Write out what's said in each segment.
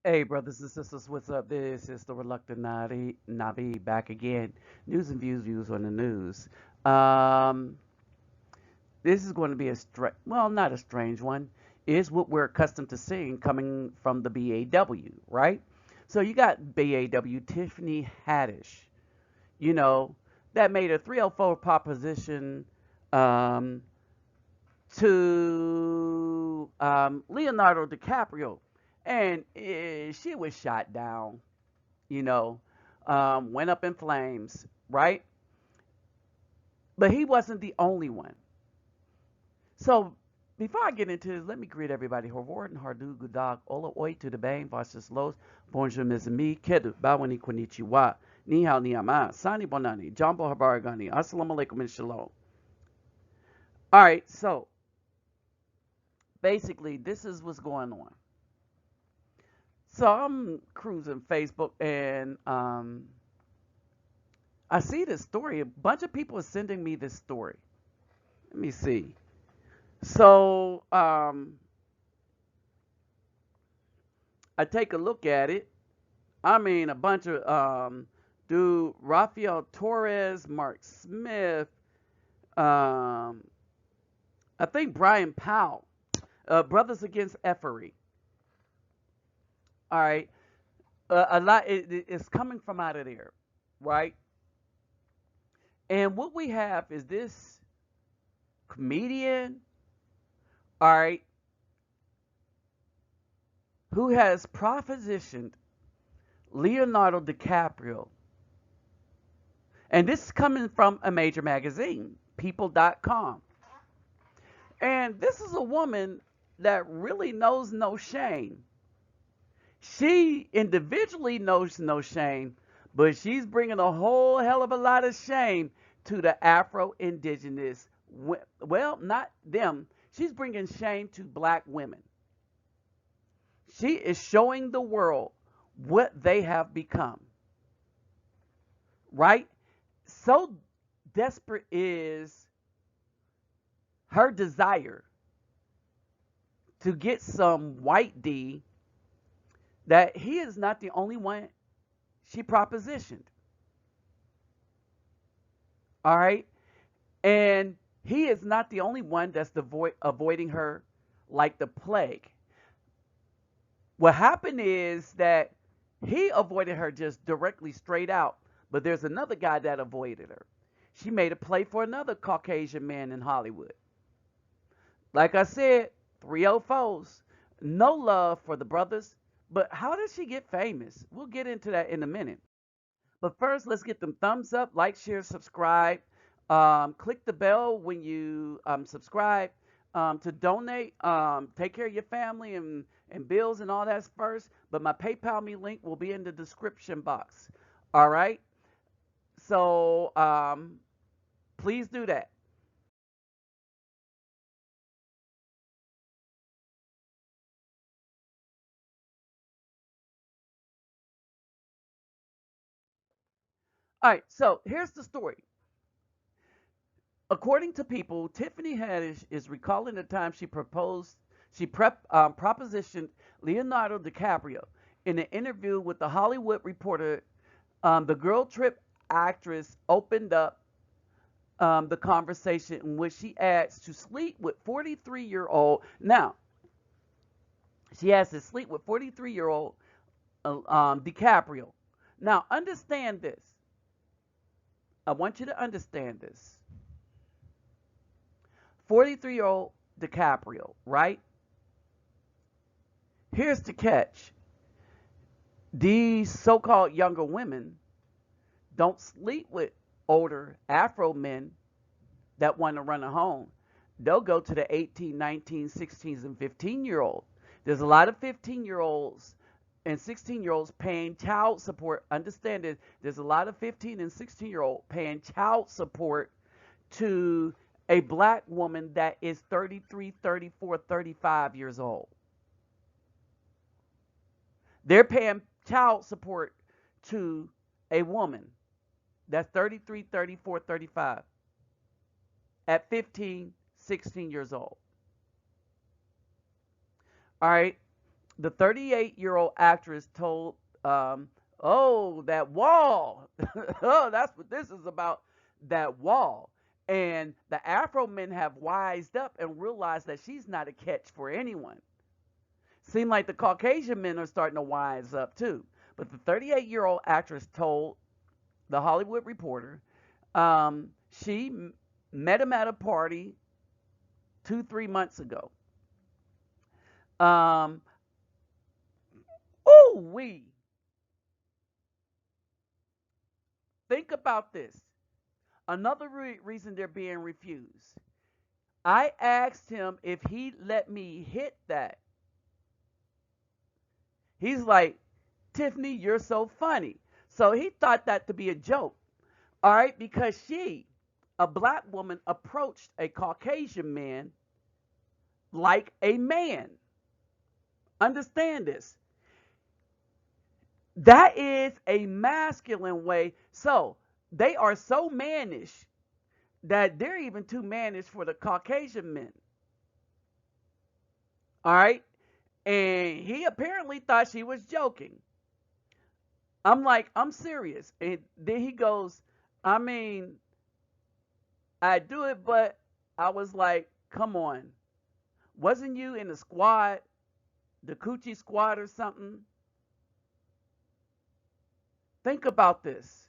Hey, brothers and sisters, what's up? This is the Reluctant Navi back again. News and views on the news. Um, this is going to be not a strange one. Is what we're accustomed to seeing coming from the BAW, right? So you got BAW Tiffany Haddish, you know, that made a 304 proposition um, to Leonardo DiCaprio, and she was shot down. You know, went up in flames, right? But he wasn't the only one. So before I get into this, let me greet everybody. Horvorden, Hardu, Gudag, Ola, Oi, to the Bang, Vastus Los, Bonjour, Mes Amis, Kedu, Bawani, Konnichiwa, Ni Hao, Ni Ama, Sani Bonani, Jumbo Habaragani, Assalamu alaikum and Shalom. All right, so basically, this is what's going on. So I'm cruising Facebook and I see this story. A bunch of people are sending me this story. Let me see. So I take a look at it. I mean, a bunch of dude Rafael Torres, Mark Smith, um, I think Brian Powell, Brothers Against Effery. All right, a lot. It's coming from out of there, right? And what we have is this comedian, all right, who has propositioned Leonardo DiCaprio. And this is coming from a major magazine, people.com. And this is a woman that really knows no shame. She individually knows no shame, but she's bringing a whole hell of a lot of shame to the Afro indigenous, well, not them. She's bringing shame to black women. She is showing the world what they have become, right? So desperate is her desire to get some white D that he is not the only one she propositioned. All right? And he is not the only one that's avoiding her like the plague. What happened is that he avoided her just directly straight out, but there's another guy that avoided her. She made a play for another Caucasian man in Hollywood. Like I said, 304s. No love for the brothers. But how did she get famous? We'll get into that in a minute. But first, let's get them thumbs up, like, share, subscribe. Click the bell when you subscribe to donate. Take care of your family and bills and all that first. But my PayPal me link will be in the description box. All right. So please do that. All right. So here's the story. According to People, Tiffany Haddish is recalling the time she propositioned Leonardo DiCaprio in an interview with the Hollywood Reporter. The girl trip actress opened up the conversation in which she asked to sleep with 43-year-old. Now, she asked to sleep with 43-year-old DiCaprio. Now, understand this. I want you to understand this. 43-year-old DiCaprio, right? Here's the catch. These so-called younger women don't sleep with older Afro men that want to run a home. They'll go to the 18, 19, 16s, and 15-year-olds. There's a lot of 15-year-olds and 16-year-olds paying child support. Understand this. There's a lot of 15 and 16-year-old paying child support to a black woman that is 33, 34, 35 years old. They're paying child support to a woman that's 33, 34, 35 at 15, 16 years old. All right. The 38-year-old actress told, "Oh, that wall. Oh, that's what this is about. That wall." And the Afro men have wised up and realized that she's not a catch for anyone. Seem like the Caucasian men are starting to wise up too. But the 38-year-old actress told the Hollywood Reporter she met him at a party 2, 3 months ago. Um, ooh wee. Think about this. Another reason they're being refused. I asked him if he let me hit that. He's like, Tiffany, you're so funny. So he thought that to be a joke. All right, because she, a black woman, approached a Caucasian man like a man. Understand this. That is a masculine way. So they are so mannish that they're even too mannish for the Caucasian men. All right. And he apparently thought she was joking. I'm like, I'm serious. And then he goes, I mean, I do it, but I was like, come on. Wasn't you in the squad, the coochie squad or something? Think about this.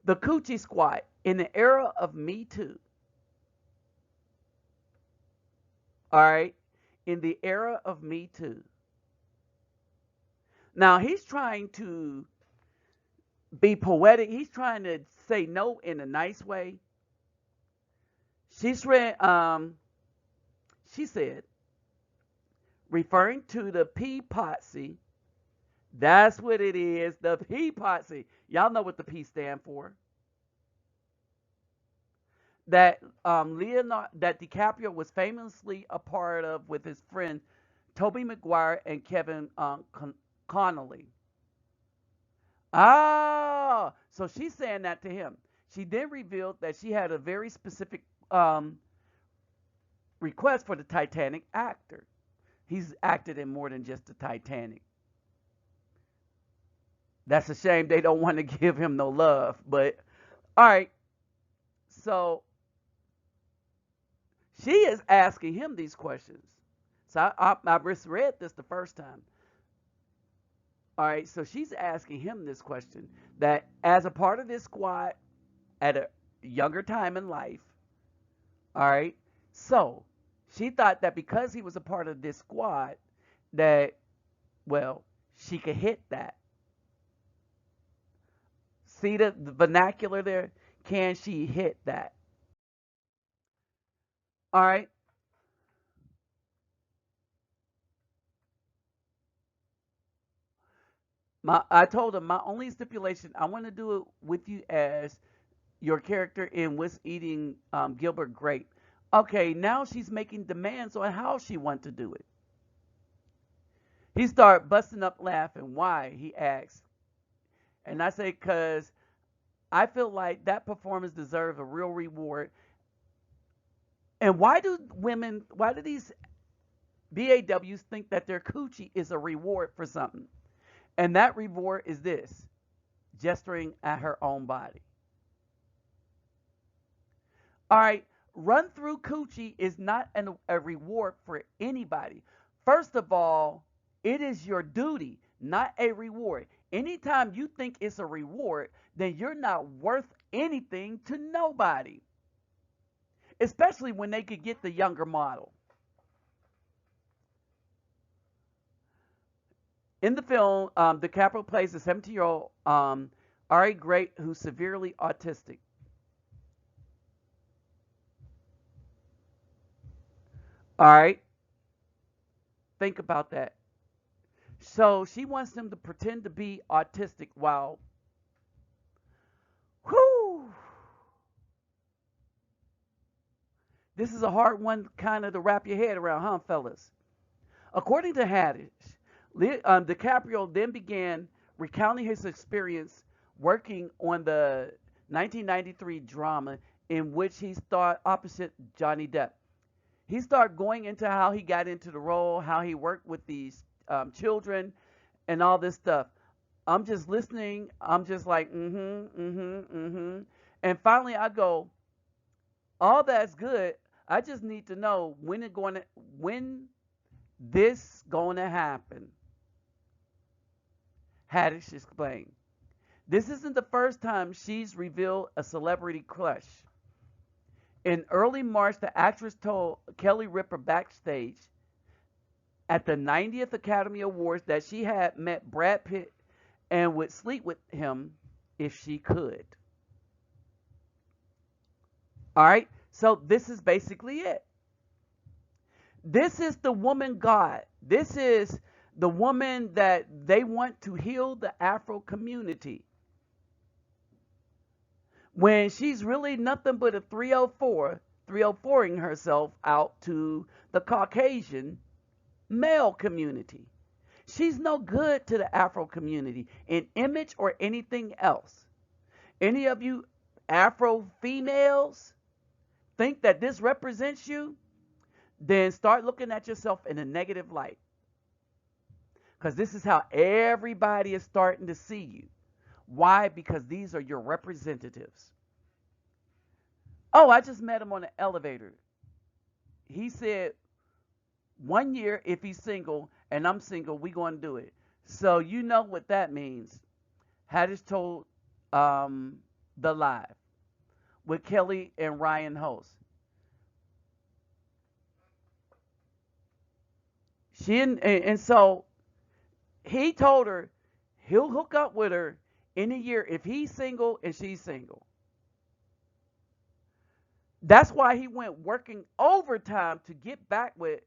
The coochie squad in the era of Me Too. All right. In the era of Me Too. Now he's trying to be poetic. He's trying to say no in a nice way. She's read. She said, referring to the pea potsy. That's what it is. The pea potsy. Y'all know what the P stand for. That Leonardo, that Dicaprio was famously a part of with his friend Toby Maguire and Kevin Connolly. Ah, so she's saying that to him. She then revealed that she had a very specific request for the Titanic actor. He's acted in more than just the Titanic. That's a shame they don't want to give him no love. But all right, so she is asking him these questions. So I just read this the first time. All right, so she's asking him this question that as a part of this squad at a younger time in life, all right, so she thought that because he was a part of this squad, that, well, she could hit that. See the vernacular there? Can she hit that? All right. I told him my only stipulation, I want to do it with you as your character in What's Eating Gilbert Grape. Okay, now she's making demands on how she wants to do it. He started busting up laughing. Why? He asked. And I say, because I feel like that performance deserves a real reward. And why do these BAWs think that their coochie is a reward for something? And that reward is this, gesturing at her own body. All right, run through coochie is not a reward for anybody. First of all, it is your duty, not a reward. Anytime you think it's a reward, then you're not worth anything to nobody, especially when they could get the younger model. In the film, DiCaprio plays a 17-year-old Ari Great who's severely autistic. All right, think about that. So she wants him to pretend to be autistic while, whoo, this is a hard one kind of to wrap your head around, huh, fellas? According to Haddish, DiCaprio then began recounting his experience working on the 1993 drama in which he starred opposite Johnny Depp. He started going into how he got into the role, how he worked with these children, and all this stuff. I'm just listening. I'm just like, And finally, I go, all that's good. I just need to know when this going to happen. Haddish explained. This isn't the first time she's revealed a celebrity crush. In early March, the actress told Kelly Ripa backstage at the 90th Academy Awards that she had met Brad Pitt and would sleep with him if she could. All right, so this is basically it. This is the woman God. This is the woman that they want to heal the Afro community. When she's really nothing but a 304ing herself out to the Caucasian male community. She's no good to the Afro community in image or anything else. Any of you Afro females think that this represents you? Then start looking at yourself in a negative light. Because this is how everybody is starting to see you. Why? Because these are your representatives. Oh, I just met him on the elevator. He said 1 year if he's single and I'm single, we going to do it. So you know what that means. Haddish told The Live with Kelly and Ryan host. And so he told her he'll hook up with her in a year if he's single and she's single. That's why he went working overtime to get back with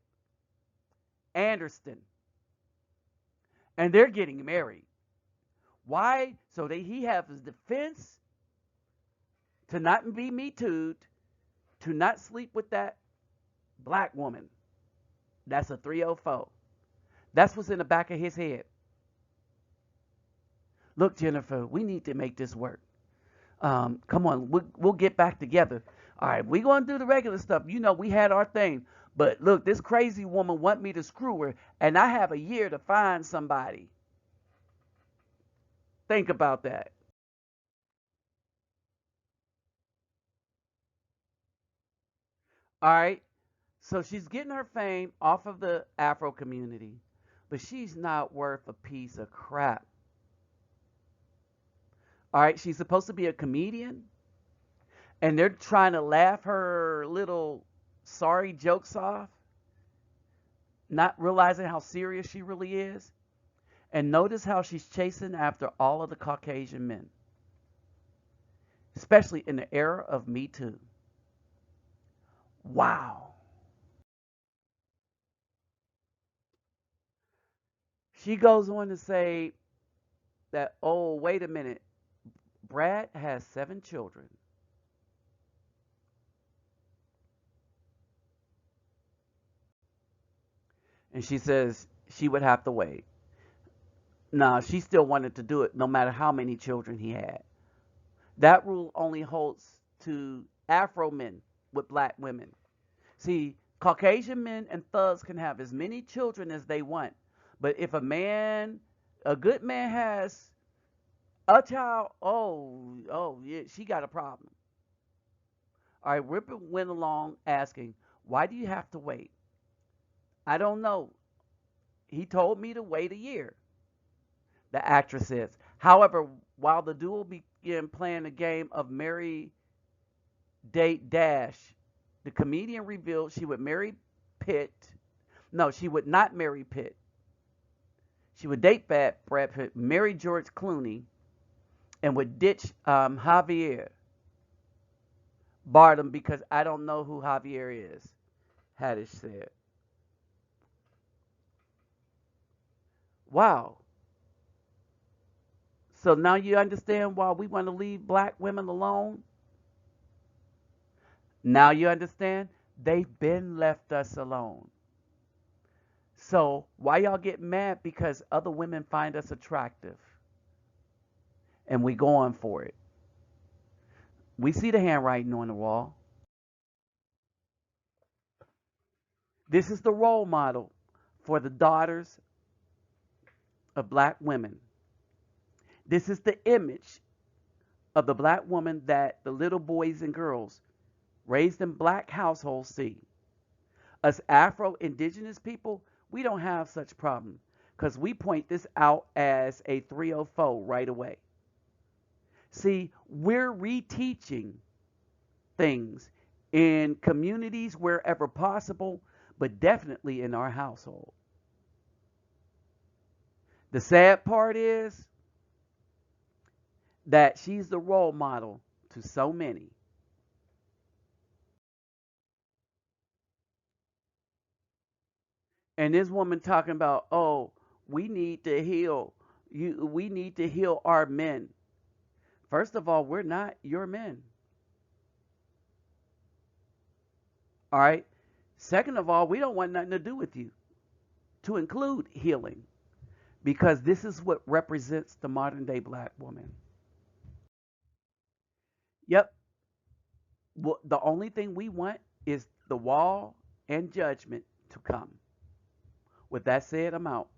Anderson. And they're getting married. Why? So that he has his defense to not be Me Too'd, to not sleep with that black woman. That's a 304. That's what's in the back of his head. Look, Jennifer, we need to make this work. Come on, we'll get back together. All right, we're going to do the regular stuff. You know, we had our thing. But look, this crazy woman want me to screw her, and I have a year to find somebody. Think about that. All right. So she's getting her fame off of the Afro community, but she's not worth a piece of crap. All right. She's supposed to be a comedian, and they're trying to laugh her little sorry jokes off, not realizing how serious she really is. And notice how she's chasing after all of the Caucasian men, especially in the era of Me Too. Wow. She goes on to say that, oh, wait a minute. Brad has 7 children. And she says she would have to wait. Nah, she still wanted to do it no matter how many children he had. That rule only holds to Afro men with black women. See, Caucasian men and thugs can have as many children as they want. But if a good man has a child, oh, yeah, she got a problem. All right, Ripper went along asking, why do you have to wait? I don't know. He told me to wait a year, the actress says. However, while the duo began playing a game of Marry, Date, Dash, the comedian revealed she would marry Pitt. No, she would not marry Pitt. She would date Brad Pitt, marry George Clooney, and would ditch Javier Bardem because I don't know who Javier is, Haddish said. Wow. So now you understand why we want to leave black women alone? Now you understand? They've been left us alone. So why y'all get mad? Because other women find us attractive. And we go on for it. We see the handwriting on the wall. This is the role model for the daughters of black women. This is the image of the black woman that the little boys and girls raised in black households see. Us Afro indigenous people, we don't have such problem because we point this out as a 304 right away. See, we're reteaching things in communities wherever possible, but definitely in our household. The sad part is that she's the role model to so many. And this woman talking about, oh, we need to heal. We need to heal our men. First of all, we're not your men. All right. Second of all, we don't want nothing to do with you, to include healing, because this is what represents the modern day black woman. Yep. Well, the only thing we want is the wall and judgment to come. With that said, I'm out.